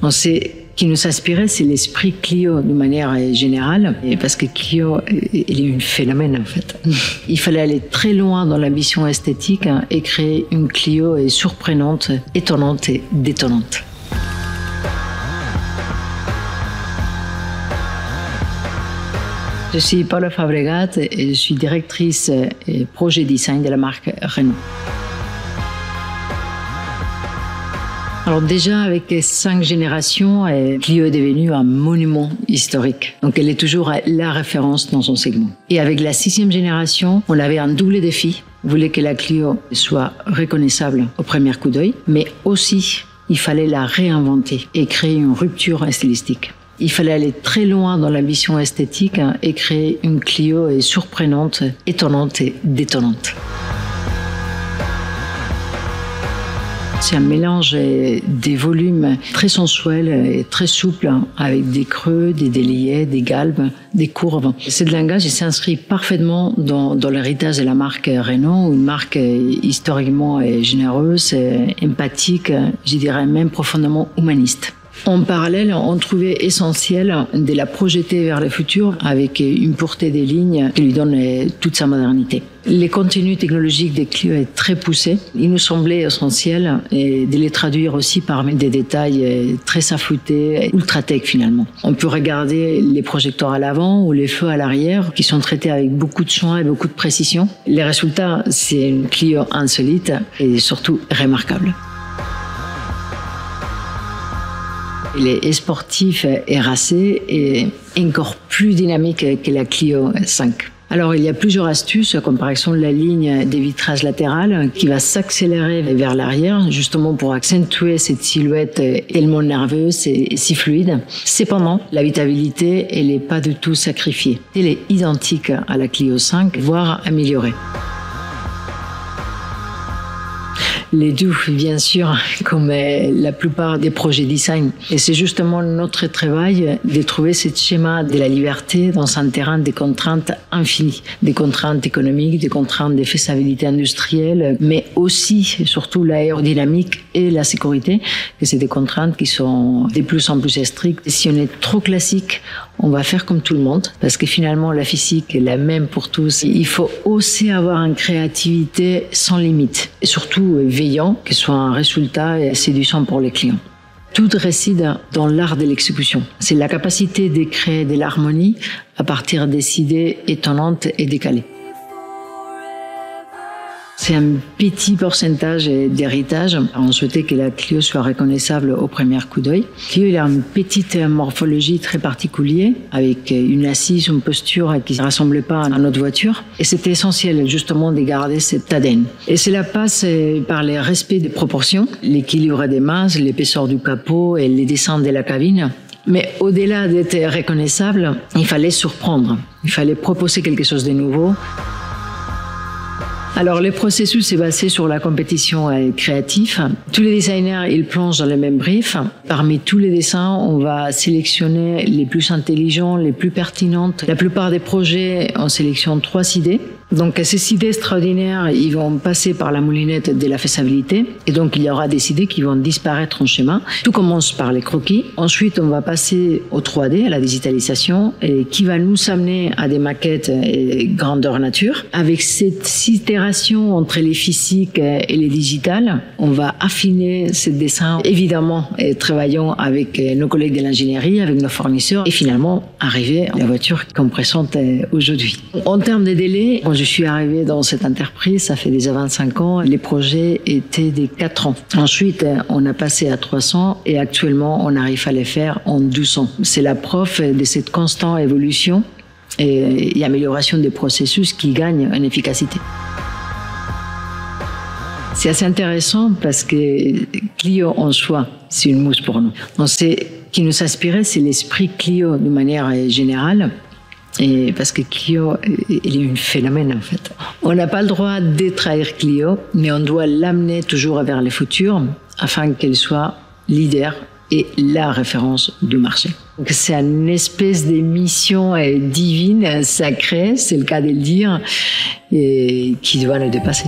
Ce qui nous inspirait, c'est l'esprit Clio de manière générale, et parce que Clio, il est un phénomène en fait. Il fallait aller très loin dans l'ambition esthétique et créer une Clio surprenante, étonnante et détonnante. Je suis Paula Fabregat et je suis directrice et projet design de la marque Renault. Alors déjà, avec 5 générations, Clio est devenue un monument historique. Donc elle est toujours la référence dans son segment. Et avec la 6e génération, on avait un double défi. On voulait que la Clio soit reconnaissable au premier coup d'œil, mais aussi, il fallait la réinventer et créer une rupture stylistique. Il fallait aller très loin dans l'ambition esthétique et créer une Clio surprenante, étonnante et détonnante. C'est un mélange des volumes très sensuels et très souples, avec des creux, des déliés, des galbes, des courbes. Ce langage s'inscrit parfaitement dans l'héritage de la marque Renault, une marque historiquement généreuse, empathique, je dirais même profondément humaniste. En parallèle, on trouvait essentiel de la projeter vers le futur avec une pureté des lignes qui lui donne toute sa modernité. Les contenus technologiques des Clio est très poussés. Il nous semblait essentiel de les traduire aussi par des détails très affûtés, ultra-tech finalement. On peut regarder les projecteurs à l'avant ou les feux à l'arrière qui sont traités avec beaucoup de soin et beaucoup de précision. Les résultats, c'est une Clio insolite et surtout remarquable. Il est sportif et racé et encore plus dynamique que la Clio 5. Alors, il y a plusieurs astuces, comme par exemple la ligne des vitrages latérales qui va s'accélérer vers l'arrière, justement pour accentuer cette silhouette tellement nerveuse et si fluide. Cependant, l'habitabilité, elle n'est pas du tout sacrifiée. Elle est identique à la Clio 5, voire améliorée. Les deux, bien sûr, comme la plupart des projets design. Et c'est justement notre travail de trouver ce schéma de la liberté dans un terrain de contraintes infinies. Des contraintes économiques, des contraintes de faisabilité industrielle, mais aussi, et surtout, l'aérodynamique et la sécurité, que c'est des contraintes qui sont de plus en plus strictes. Et si on est trop classique, on va faire comme tout le monde, parce que finalement, la physique est la même pour tous. Il faut aussi avoir une créativité sans limite, et surtout veillant, que ce soit un résultat séduisant pour les clients. Tout réside dans l'art de l'exécution. C'est la capacité de créer de l'harmonie à partir des idées étonnantes et décalées. C'est un petit pourcentage d'héritage. On souhaitait que la Clio soit reconnaissable au premier coup d'œil. Clio, il a une petite morphologie très particulière, avec une assise, une posture qui ne ressemblait pas à notre voiture. Et c'était essentiel, justement, de garder cet ADN. Et cela passe par le respect des proportions, l'équilibre des masses, l'épaisseur du capot et les dessins de la cabine. Mais au-delà d'être reconnaissable, il fallait surprendre. Il fallait proposer quelque chose de nouveau. Alors, le processus est basé sur la compétition créative. Tous les designers, ils plongent dans le même brief. Parmi tous les dessins, on va sélectionner les plus intelligents, les plus pertinentes. La plupart des projets, on sélectionne 3 idées. Donc, ces idées extraordinaires, ils vont passer par la moulinette de la faisabilité. Et donc, il y aura des idées qui vont disparaître en schéma. Tout commence par les croquis. Ensuite, on va passer au 3D, à la digitalisation, et qui va nous amener à des maquettes grandeur nature. Avec cette itération entre les physiques et les digitales, on va affiner ce dessin, évidemment, travaillant avec nos collègues de l'ingénierie, avec nos fournisseurs, et finalement, arriver à la voiture qu'on présente aujourd'hui. En termes de délai, quand je suis arrivée dans cette entreprise, ça fait déjà 25 ans, les projets étaient de 4 ans. Ensuite, on a passé à 300 et actuellement, on arrive à les faire en 12 ans. C'est la preuve de cette constante évolution et amélioration des processus qui gagnent en efficacité. C'est assez intéressant parce que Clio en soi, c'est une mousse pour nous. Ce qui nous inspirait, c'est l'esprit Clio de manière générale. Et parce que Clio, il est un phénomène en fait. On n'a pas le droit de trahir Clio, mais on doit l'amener toujours vers le futur afin qu'elle soit leader et la référence du marché. Donc c'est une espèce de mission divine, sacrée, c'est le cas de le dire, et qui doit nous dépasser.